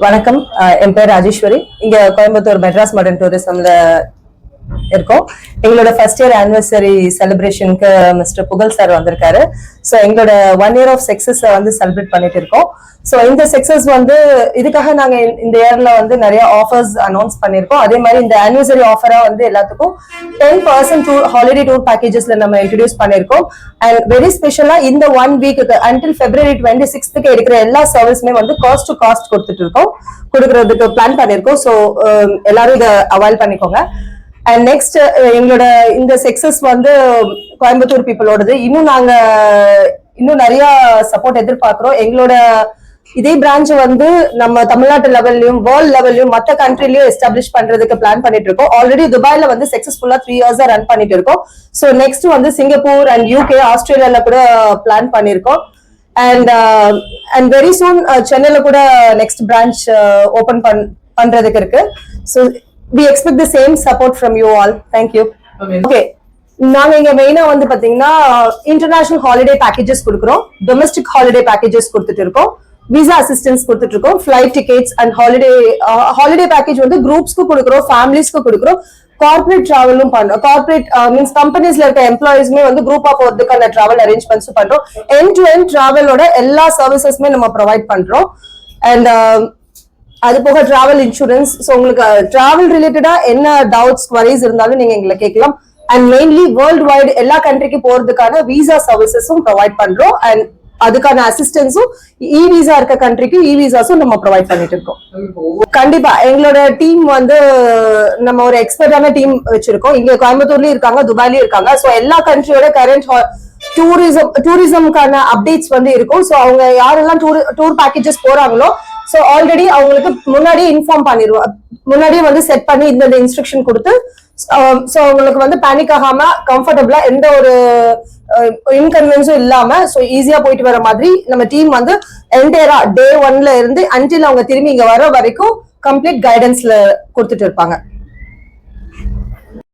வணக்கம். என் பேர் ராஜேஸ்வரி. இங்க கோயம்புத்தூர் மெட்ராஸ் மாடர்ன் டூரிசம்ல இருக்கோம். எங்களோட ஃபர்ஸ்ட் இயர் ஆனிவர்சரி செலிப்ரேஷனுக்கு மிஸ்டர் புகழ் சார் வந்திருக்காரு. ஸோ எங்களோட 1 year ஆஃப் சக்சஸ் வந்து செலிப்ரேட் பண்ணிட்டு இருக்கோம். ஸோ இந்த சக்சஸ் வந்து இதுக்காக நாங்க இந்த இயர்ல வந்து நிறைய ஆஃபர்ஸ் அனௌன்ஸ் பண்ணிருக்கோம். அதே மாதிரி இந்த ஆனிவர்சரி ஆஃபரா வந்து எல்லாத்துக்கும் 10% டூர் ஹாலிடே டூர் பேக்கேஜஸ்ல நம்ம இன்ட்ரடியூஸ் பண்ணிருக்கோம். அண்ட் வெரி ஸ்பெஷலா இந்த 1 வீக்கு அண்டில் February 26க்கு எடுக்கிற எல்லா சர்வீஸுமே வந்து காஸ்ட் டு காஸ்ட் கொடுக்கறதுக்கு பிளான் பண்ணிருக்கோம். ஸோ எல்லாரும் இதை அவாய்ட் பண்ணிக்கோங்க. அண்ட் நெக்ஸ்ட் எங்களோட இந்த சக்சஸ் வந்து கோயம்புத்தூர் பீப்புளோடது. இன்னும் நிறைய சப்போர்ட் எதிர்பார்க்கிறோம். எங்களோட இதே பிரான்ச் வந்து நம்ம தமிழ்நாட்டு லெவல்லையும் வேர்ல்ட் லெவல்லையும் மற்ற கண்ட்ரிலயும் எஸ்டாப்ளிஷ் பண்றதுக்கு பிளான் பண்ணிட்டு இருக்கோம். ஆல்ரெடி துபாயில வந்து சக்சஸ்ஃபுல்லா 3 years ரன் பண்ணிட்டு இருக்கோம். ஸோ நெக்ஸ்ட் வந்து சிங்கப்பூர் அண்ட் UK ஆஸ்திரேலியால கூட பிளான் பண்ணிருக்கோம். அண்ட் வெரி சூன் சென்னையில கூட நெக்ஸ்ட் பிரான்ச் ஓபன் பண்றதுக்கு இருக்கு. So we expect the same support from you all. Thank you. Okay. நாங்க இங்க மெயினா வந்து பாத்தீங்கன்னா இன்டர்நேஷனல் ஹாலிடே பேக்கேஜஸ் கொடுக்குறோம், டொமஸ்டிக் ஹாலிடே பேக்கேஜஸ் கொடுத்துட்டு இருக்கோம், விசா அசிஸ்டன்ஸ் கொடுத்துட்டு இருக்கோம், flight tickets and holiday package வந்து குரூப்ஸ்க்கு கொடுக்குறோம், ஃபேமிலிஸ்க்கு கொடுக்குறோம், கார்பரேட் டிராவலும் பண்றோம். கார்பரேட் மீன்ஸ் கம்பெனிஸ்ல இருக்க எம்ப்ளாயிஸ்மே வந்து குரூப்பா போறதுக்கான டிராவல் அரேஞ்ச்மெண்ட்ஸ் பண்றோம். எண்ட் டு எண்ட் டிராவலோட எல்லா சர்வீசஸ்மே நம்ம ப்ரொவைட் பண்றோம். அண்ட் அது போக டிராவல் இன்சூரன்ஸ். ஸோ உங்களுக்கு டிராவல் ரிலேட்டடா என்ன டவுட்ஸ் குவரிஸ் இருந்தாலும் நீங்க எங்களை கேட்கலாம். அண்ட் மெயின்லி வேர்ல்டு வைடு எல்லா கண்ட்ரிக்கு போறதுக்கான விசா சர்வீசஸும் ப்ரொவைட் பண்றோம். அண்ட் அதுக்கான அசிஸ்டன்ஸும் இ விசா இருக்க கண்ட்ரிக்கு இ விசாஸும் நம்ம ப்ரொவைட் பண்ணிட்டு இருக்கோம். கண்டிப்பா எங்களோட டீம் வந்து நம்ம ஒரு எக்ஸ்பர்ட்டான டீம் வச்சிருக்கோம். இங்க கோயம்புத்தூர்லயும் இருக்காங்க, துபாய்லயும் இருக்காங்க. ஸோ எல்லா கண்ட்ரியோட கரண்ட் டூரிசம்கான அப்டேட்ஸ் வந்து இருக்கும். ஸோ அவங்க யாரெல்லாம் டூர் பேக்கேஜஸ் போறாங்களோ ஸோ ஆல்ரெடி அவங்களுக்கு முன்னாடியே இன்ஃபார்ம் பண்ணிடுவோம். முன்னாடியே வந்து செட் பண்ணி இந்த இன்ஸ்ட்ரக்ஷன் கொடுத்து ஸோ அவங்களுக்கு வந்து பேனிக் ஆகாம கம்ஃபர்டபுளா எந்த ஒரு இன்கன்வீனியன்ஸும் இல்லாம ஸோ ஈஸியா போயிட்டு வர மாதிரி நம்ம டீம் வந்து என்டையரா day 1ல இருந்து அன்டில் அவங்க திரும்பி இங்க வர வரைக்கும் கம்ப்ளீட் கைடன்ஸ்ல கொடுத்துட்டு இருப்பாங்க.